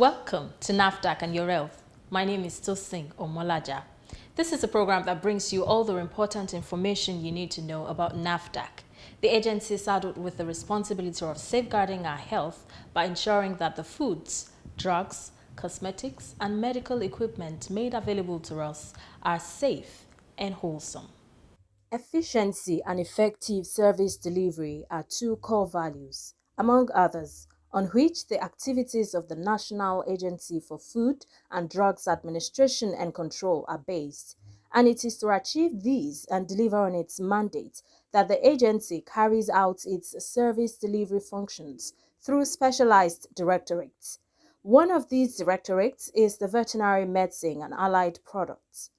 Welcome to NAFDAC and Your Health. My name is Tosin Omolaja. This is a program that brings you all the important information you need to know about NAFDAC, the agency saddled with the responsibility of safeguarding our health by ensuring that the foods, drugs, cosmetics, and medical equipment made available to us are safe and wholesome. Efficiency and effective service delivery are two core values, among others, on which the activities of the National Agency for Food and Drugs Administration and Control are based, and it is to achieve these and deliver on its mandate that the agency carries out its service delivery functions through specialized directorates. One of these directorates is the Veterinary Medicine and Allied Products.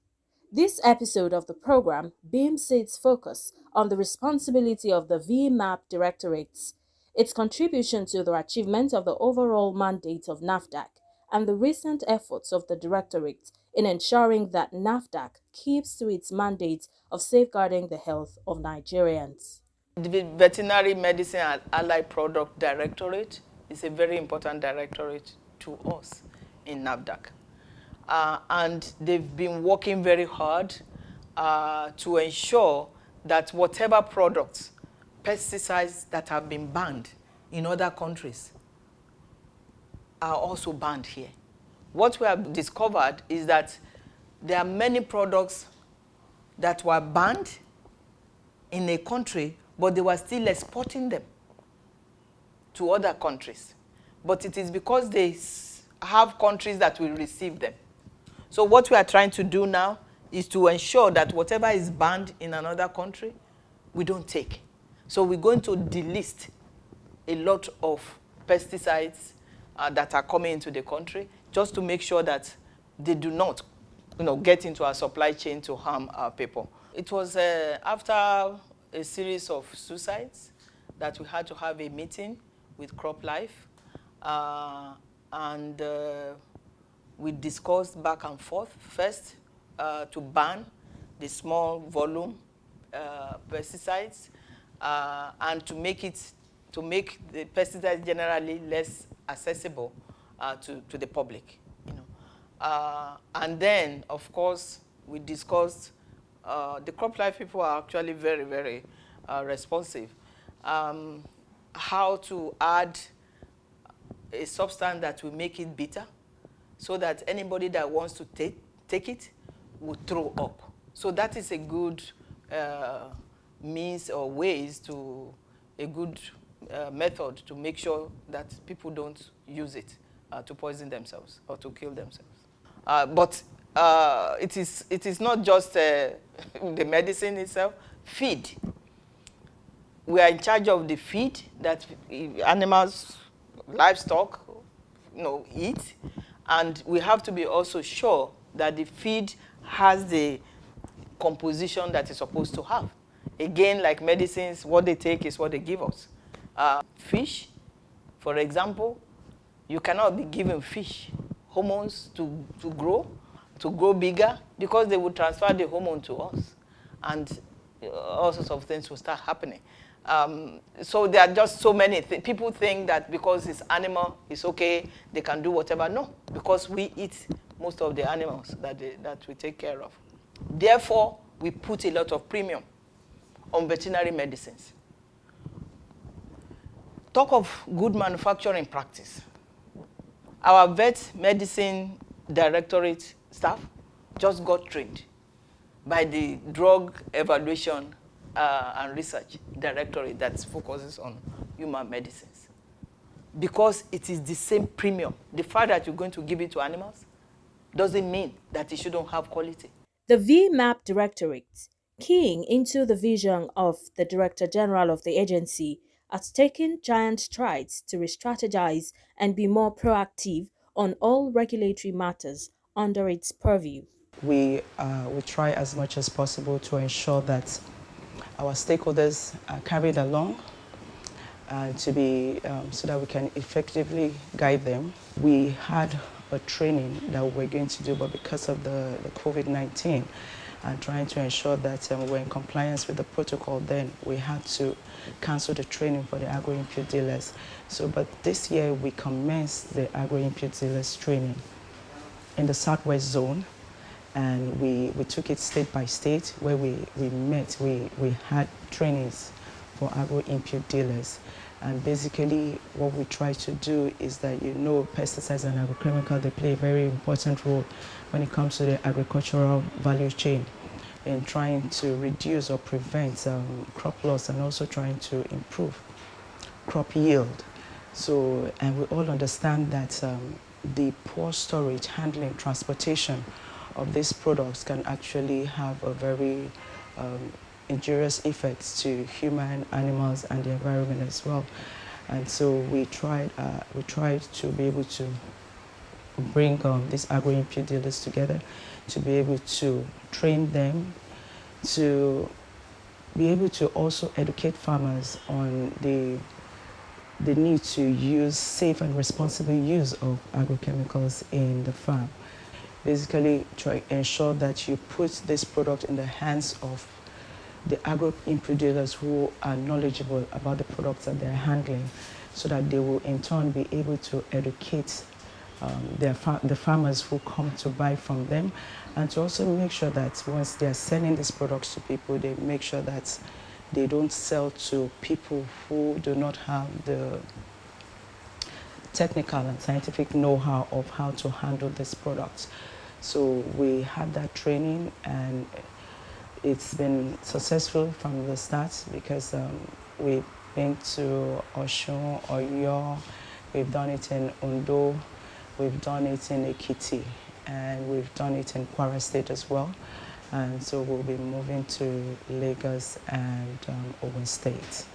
This episode of the program beams its focus on the responsibility of the VMAP Directorate, its contribution to the achievement of the overall mandate of NAFDAC, and the recent efforts of the Directorate in ensuring that NAFDAC keeps to its mandate of safeguarding the health of Nigerians. The Veterinary Medicine and Allied Product Directorate is a very important directorate to us in NAFDAC. And they've been working very hard to ensure that whatever products, pesticides that have been banned in other countries are also banned here. What we have discovered is that there are many products that were banned in a country, but they were still exporting them to other countries. But it is because they have countries that will receive them. So what we are trying to do now is to ensure that whatever is banned in another country, we don't take. So we're going to delist a lot of pesticides that are coming into the country, just to make sure that they do not, get into our supply chain to harm our people. It was after a series of suicides that we had to have a meeting with CropLife, and we discussed back and forth. First, to ban the small volume pesticides, and to make the pesticides generally less accessible to the public. And then, of course, we discussed. The CropLife people are actually very, very responsive. How to add a substance that will make it bitter, so that anybody that wants to take it will throw up. So that is a good means or ways to a good method to make sure that people don't use it to poison themselves or to kill themselves. But it is not just the medicine itself. Feed. We are in charge of the feed that animals, livestock, eat. And we have to be also sure that the feed has the composition that it's supposed to have. Again, like medicines, what they take is what they give us. Fish, for example, you cannot be giving fish hormones to grow bigger, because they will transfer the hormone to us. And all sorts of things will start happening. So there are just so many people think that because it's animal, it's okay, they can do whatever. No, because we eat most of the animals that we take care of. Therefore, we put a lot of premium on veterinary medicines. Talk of good manufacturing practice. Our vet medicine directorate staff just got trained by the Drug Evaluation and Research Directorate that focuses on human medicines. Because it is the same premium. The fact that you're going to give it to animals doesn't mean that it shouldn't have quality. The VMAP Directorate, keying into the vision of the Director General of the agency, has taken giant strides to re-strategize and be more proactive on all regulatory matters under its purview. We try as much as possible to ensure that our stakeholders are carried along so that we can effectively guide them. We had a training that we're going to do, but because of the COVID-19 and trying to ensure that we're in compliance with the protocol, then we had to cancel the training for the agro-input dealers. So, but this year we commenced the agro-input dealers training in the Southwest Zone, and we took it state by state where we had trainings for agro-input dealers. And basically what we try to do is that, pesticides and agrochemical, they play a very important role when it comes to the agricultural value chain in trying to reduce or prevent crop loss and also trying to improve crop yield. So, and we all understand that the poor storage, handling, transportation of these products can actually have a very injurious effects to human, animals, and the environment as well. And so we tried to be able to bring these agro-input dealers together to be able to train them, to be able to also educate farmers on the need to use safe and responsible use of agrochemicals in the farm. Basically, try ensure that you put this product in the hands of the agro-input dealers who are knowledgeable about the products that they're handling, so that they will in turn be able to educate the farmers who come to buy from them, and to also make sure that once they're selling these products to people, they make sure that they don't sell to people who do not have the technical and scientific know-how of how to handle these products. So we had that training, and it's been successful from the start because we've been to Osun, Oyo, we've done it in Ondo, we've done it in Ekiti, and we've done it in Kwara State as well. And so we'll be moving to Lagos and Ogun State.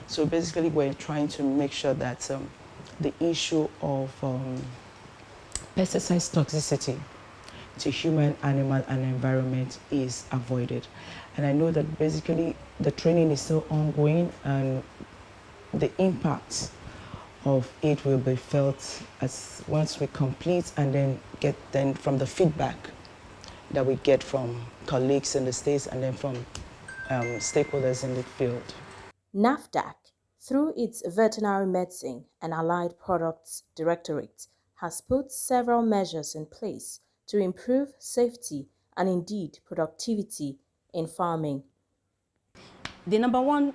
So basically we're trying to make sure that the issue of pesticide toxicity to human, animal, and environment is avoided. And I know that basically the training is still ongoing, and the impact of it will be felt as once we complete, and then from the feedback that we get from colleagues in the States and then from stakeholders in the field. NAFDAC, through its Veterinary Medicine and Allied Products Directorate, has put several measures in place to improve safety and indeed productivity in farming. The number one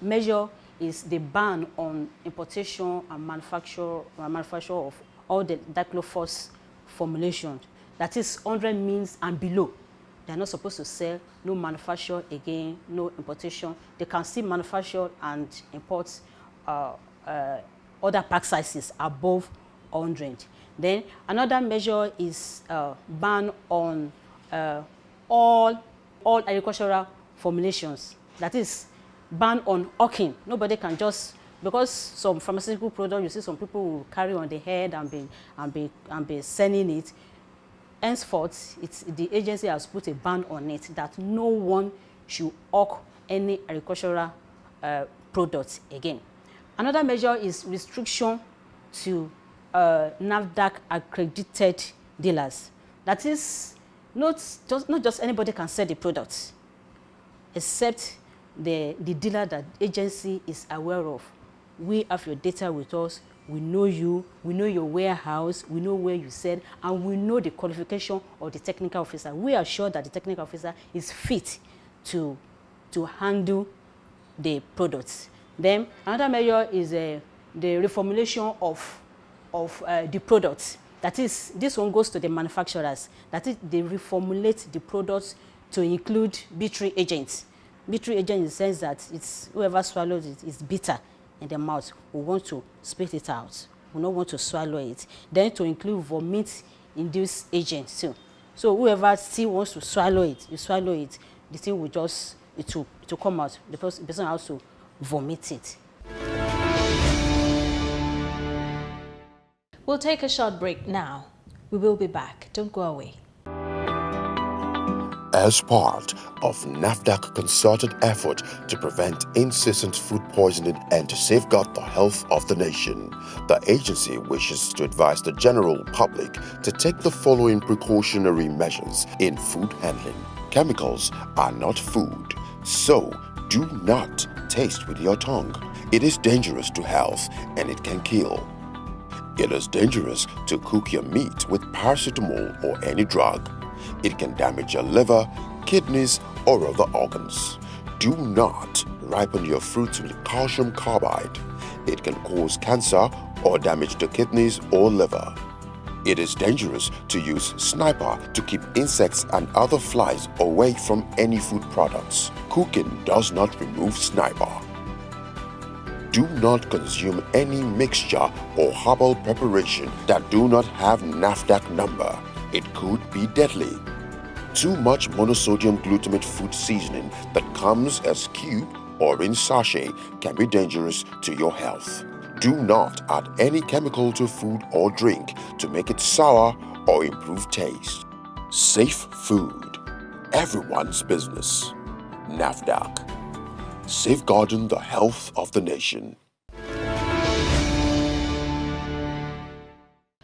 measure is the ban on importation and manufacture of all the diclofos formulations. That is 100 mins and below. They are not supposed to sell, no manufacture again, no importation. They can still manufacture and import other pack sizes above 100. Then another measure is ban on all agricultural formulations. That is ban on hawking. Nobody can just, because some pharmaceutical product, you see some people will carry on the head and be selling it. Henceforth, the agency has put a ban on it that no one should hawk any agricultural products again. Another measure is restriction to NAFDAC accredited dealers. That is, not just anybody can sell the product, except the dealer that agency is aware of. We have your data with us. We know you, we know your warehouse, we know where you sell, and we know the qualification of the technical officer. We are sure that the technical officer is fit to handle the products. Then another measure is the reformulation of the products. That is, this one goes to the manufacturers. That is, they reformulate the products to include B3 agents. B3 agent in the sense that it's whoever swallows it is bitter in the mouth. We want to spit it out. We don't want to swallow it. Then to include vomit-induced agents too. So whoever still wants to swallow it, you swallow it. The thing will just it will come out. The person has to vomit it. We'll take a short break now. We will be back. Don't go away. As part of NAFDAC concerted effort to prevent incessant food poisoning and to safeguard the health of the nation, the agency wishes to advise the general public to take the following precautionary measures in food handling. Chemicals are not food, so do not taste with your tongue. It is dangerous to health and it can kill. It is dangerous to cook your meat with paracetamol or any drug. It can damage your liver, kidneys, or other organs. Do not ripen your fruits with calcium carbide. It can cause cancer or damage the kidneys or liver. It is dangerous to use sniper to keep insects and other flies away from any food products. Cooking does not remove sniper. Do not consume any mixture or herbal preparation that do not have NAFDAC number. It could be deadly. Too much monosodium glutamate food seasoning that comes as cube or in sachet can be dangerous to your health. Do not add any chemical to food or drink to make it sour or improve taste. Safe food. Everyone's business. NAFDAC. Safeguarding the health of the nation.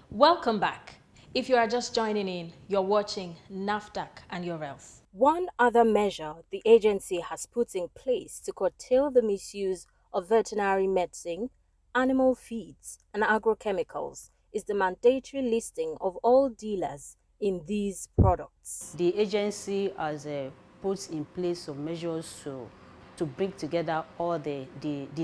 Welcome back. If you are just joining in, you're watching NAFDAC and your health. One other measure the agency has put in place to curtail the misuse of veterinary medicine, animal feeds, and agrochemicals is the mandatory listing of all dealers in these products. The agency has put in place some measures to bring together all the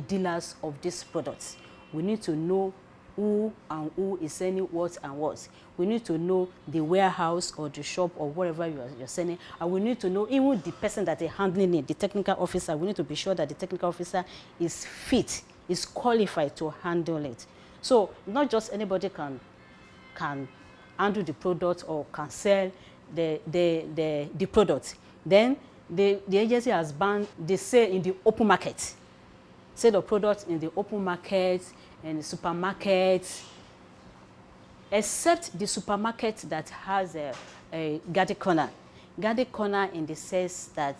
dealers of these products. We need to know who and who is selling what and what. We need to know the warehouse or the shop or whatever you're selling, and we need to know even the person that is handling it, the technical officer. We need to be sure that the technical officer is fit, is qualified to handle it. So not just anybody can handle the product or can sell the product. Then the agency has banned the sale in the open market. Sale of products in the open market and the supermarkets, except the supermarket that has a guarded corner. Guarded corner in the sense that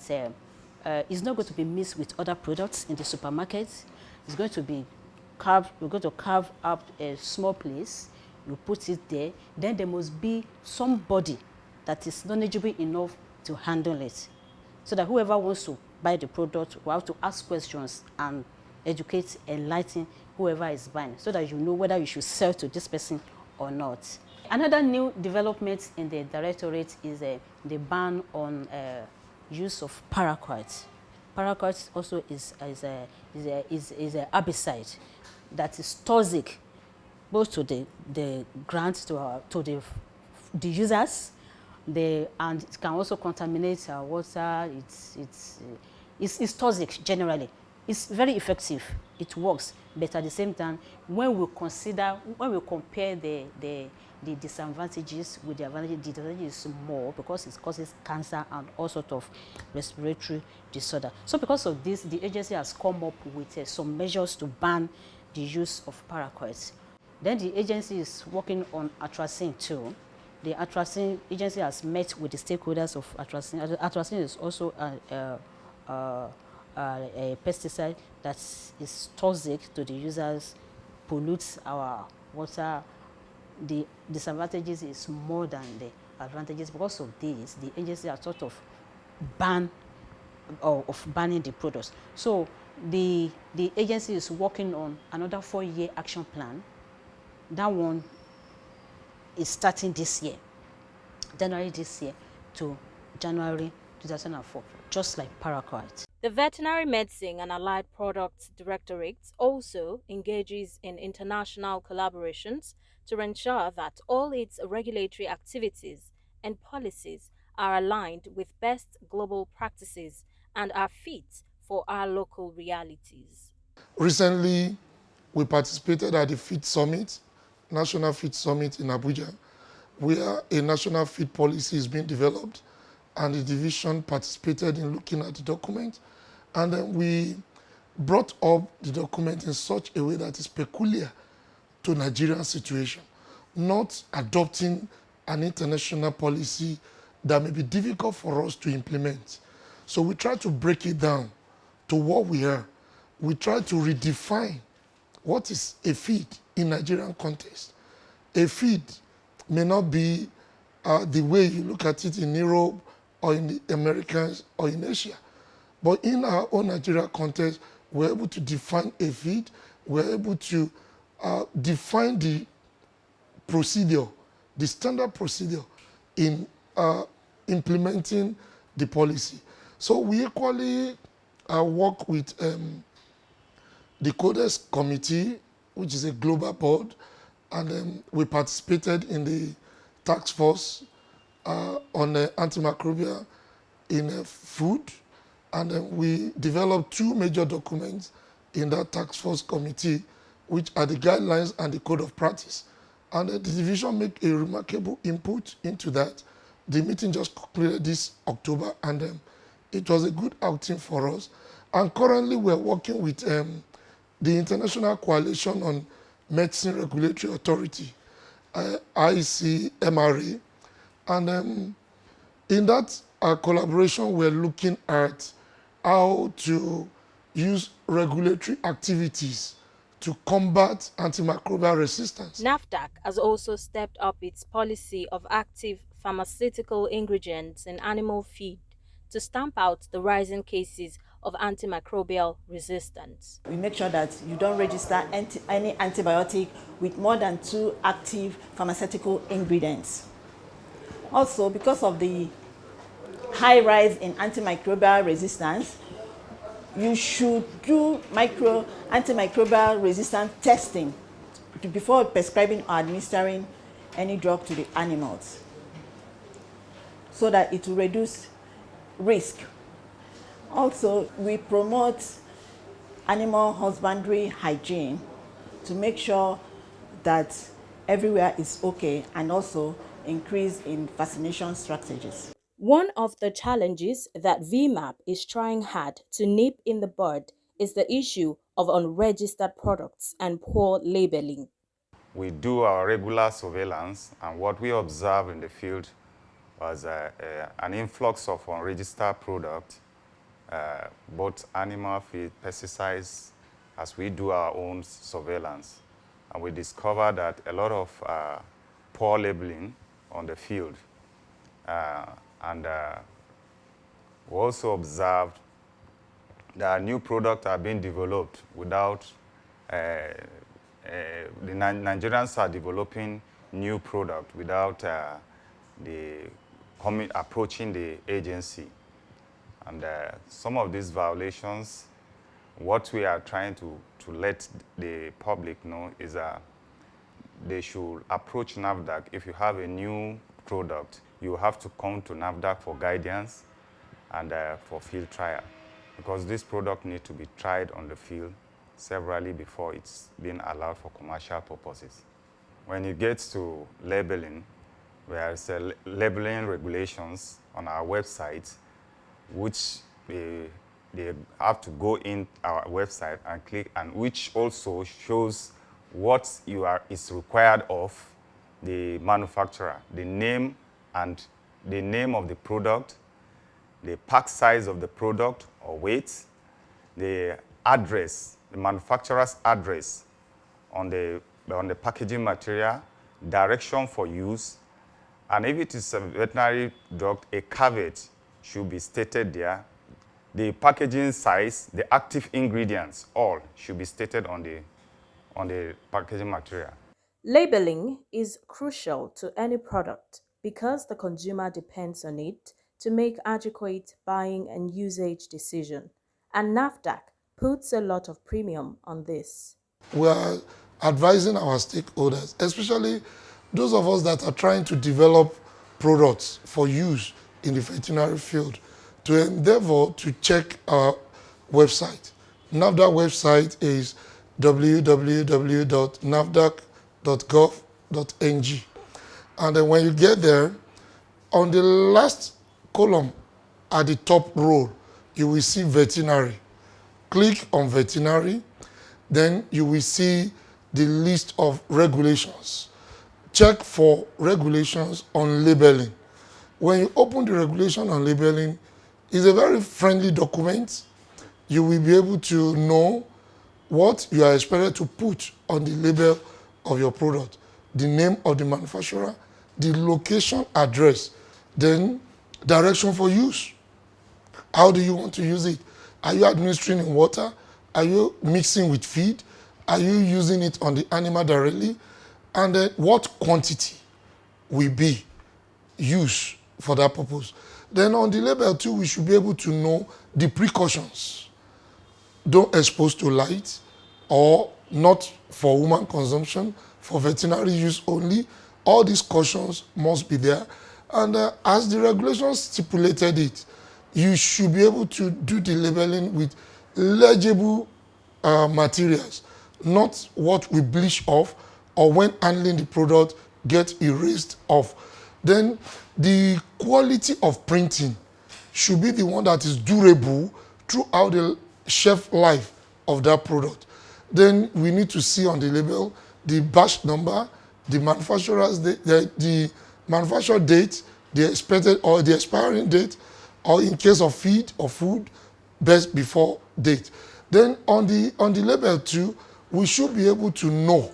it's not going to be mixed with other products in the supermarket. It's going to be carved. We're going to carve up a small place. You put it there. Then there must be somebody that is knowledgeable enough to handle it, so that whoever wants to buy the product will have to ask questions and educate, enlighten whoever is buying, so that you know whether you should sell to this person or not. Another new development in the directorate is the ban on use of paraquat. Paraquat also is a herbicide that is toxic both to the grant to the users, and it can also contaminate our water. It's toxic generally. It's very effective. It works, but at the same time, when we compare the disadvantages with the advantages, the advantage is more because it causes cancer and all sorts of respiratory disorder. So because of this, the agency has come up with some measures to ban the use of paraquats. Then the agency is working on atrazine too. The atrazine agency has met with the stakeholders of atrazine. Atrazine is also a pesticide that is toxic to the users, pollutes our water. The disadvantages is more than the advantages. Because of this, the agency has sort of banning the products. So the agency is working on another 4-year action plan. That one is starting this year, January this year to January 2004, just like paraquat. The Veterinary Medicine and Allied Products Directorate also engages in international collaborations to ensure that all its regulatory activities and policies are aligned with best global practices and are fit for our local realities. Recently, we participated at the Feed Summit, National Feed Summit in Abuja, where a national feed policy is being developed, and the division participated in looking at the document. And then we brought up the document in such a way that is peculiar to Nigerian situation, not adopting an international policy that may be difficult for us to implement. So we try to break it down to what we are. We try to redefine what is a feed in Nigerian context. A feed may not be the way you look at it in Europe or in the Americas or in Asia. But in our own Nigeria context, we're able to define a feed, we're able to define the procedure, the standard procedure in implementing the policy. So we equally work with the Codex Committee, which is a global board, and we participated in the task force on antimicrobial in food, and we developed two major documents in that task force committee, which are the guidelines and the code of practice. And the division made a remarkable input into that. The meeting just concluded this October, and it was a good outing for us. And currently we're working with the International Coalition on Medicine Regulatory Authority, ICMRA, and in that collaboration, we're looking at how to use regulatory activities to combat antimicrobial resistance. NAFDAC has also stepped up its policy of active pharmaceutical ingredients in animal feed to stamp out the rising cases of antimicrobial resistance. We make sure that you don't register any antibiotic with more than 2 active pharmaceutical ingredients. Also, because of the high rise in antimicrobial resistance, you should do antimicrobial resistance testing before prescribing or administering any drug to the animals, so that it will reduce risk. Also, we promote animal husbandry hygiene to make sure that everywhere is okay, and also increase in vaccination strategies. One of the challenges that VMAP is trying hard to nip in the bud is the issue of unregistered products and poor labeling. We do our regular surveillance, and what we observed in the field was an influx of unregistered products, both animal feed, pesticides, as we do our own surveillance. And we discovered that a lot of poor labeling on the field. And we also observed that new products are being developed without, the Nigerians are developing new products without approaching the agency. And some of these violations, what we are trying to let the public know is that they should approach NAFDAC. If you have a new product, you have to come to NAFDAC for guidance and for field trial, because this product needs to be tried on the field severally before it's being allowed for commercial purposes. When it gets to labeling, there's labeling regulations on our website, which they have to go in our website and click, and which also shows what is required of the manufacturer, the name and the name of the product, the pack size of the product or weight, the address, the manufacturer's address on the packaging material, direction for use, and if it is a veterinary drug, a caveat should be stated there. The packaging size, the active ingredients, all should be stated on the packaging material. Labeling is crucial to any product because the consumer depends on it to make adequate buying and usage decision. And NAFDAC puts a lot of premium on this. We are advising our stakeholders, especially those of us that are trying to develop products for use in the veterinary field, to endeavor to check our website. NAFDAC website is www.nafdac.gov.ng. And then when you get there, on the last column at the top row, you will see veterinary. Click on veterinary, then you will see the list of regulations. Check for regulations on labeling. when you open the regulation on labeling, it's a very friendly document. You will be able to know what you are expected to put on the label of your product, the name of the manufacturer, the location address, then direction for use. How do you want to use it? Are you administering in water? Are you mixing with feed? Are you using it on the animal directly? And then what quantity will be used for that purpose? Then on the label too, we should be able to know the precautions. Don't expose to light, or not for human consumption, for veterinary use only. All these cautions must be there. And as the regulations stipulated it, you should be able to do the labeling with legible materials, not what we bleach off or when handling the product get erased off. Then the quality of printing should be the one that is durable throughout the shelf life of that product. Then we need to see on the label the batch number, the manufacturer's the manufacturer date, the expected or the expiring date, or in case of feed or food, best before date. Then on the label too, we should be able to know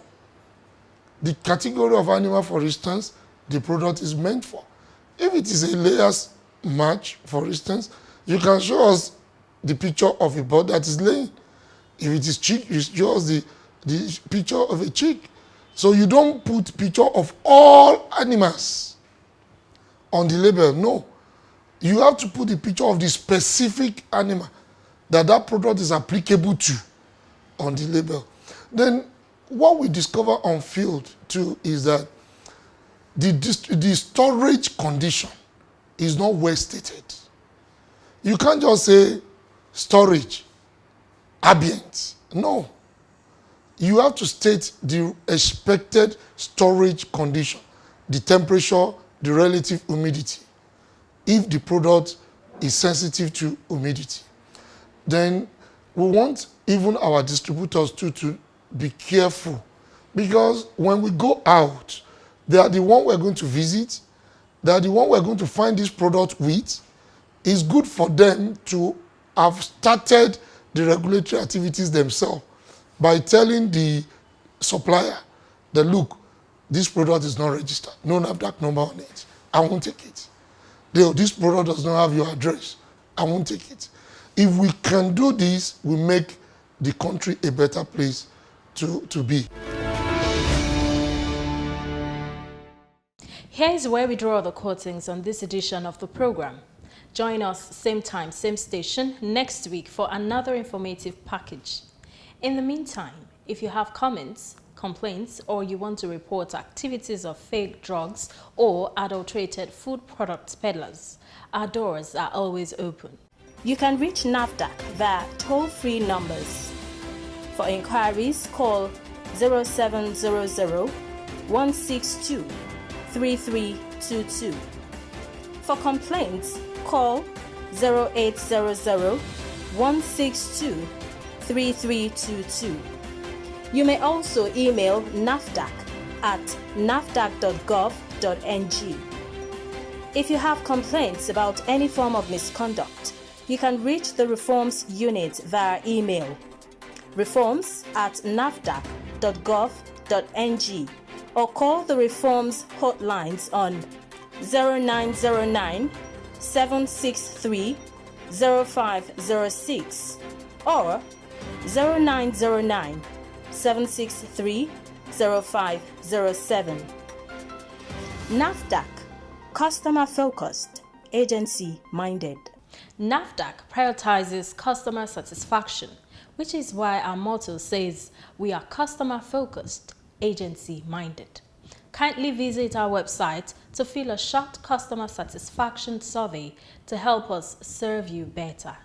the category of animal, for instance, the product is meant for. If it is a layers match, for instance, you can show us the picture of a bird that is laying. If it is chick, you show us the picture of a chick. So you don't put picture of all animals on the label, no. You have to put the picture of the specific animal that product is applicable to on the label. Then what we discover on field too is that the storage condition is not well stated. You can't just say storage, ambient. No. You have to state the expected storage condition, the temperature, the relative humidity, if the product is sensitive to humidity. Then we want even our distributors to be careful, because when we go out, they are the one we're going to visit, they are the one we're going to find this product with. It's good for them to have started the regulatory activities themselves by telling the supplier that, look, this product is not registered, no NAFDAC number on it, I won't take it. This product does not have your address, I won't take it. If we can do this, we make the country a better place to be. Here is where we draw the curtains on this edition of the program. Join us same time, same station next week for another informative package. In the meantime, if you have comments, complaints, or you want to report activities of fake drugs or adulterated food products peddlers, our doors are always open. You can reach NAFDAC via toll-free numbers. For inquiries, call 0700 162 3322. For complaints, call 0800 162 3322. You may also email NAFDAC at nafdac.gov.ng. If you have complaints about any form of misconduct, you can reach the Reforms Unit via email, reforms@nafdac.gov.ng, or call the Reforms hotlines on 0909 763 0506 or 0909 763 0507. NAFDAC, customer focused, agency minded. NAFDAC prioritizes customer satisfaction, which is why our motto says we are customer focused, agency minded. Kindly visit our website to fill a short customer satisfaction survey to help us serve you better.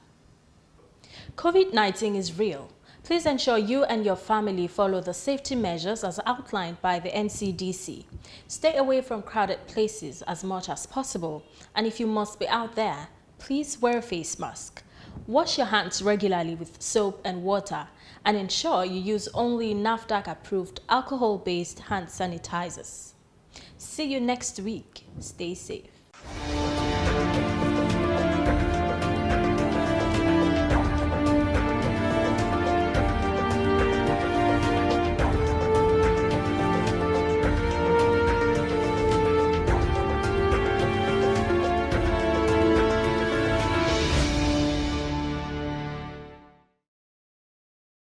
COVID-19 is real. Please ensure you and your family follow the safety measures as outlined by the NCDC. Stay away from crowded places as much as possible, and if you must be out there, please wear a face mask. Wash your hands regularly with soap and water, and ensure you use only NAFDAC-approved alcohol-based hand sanitizers. See you next week. Stay safe.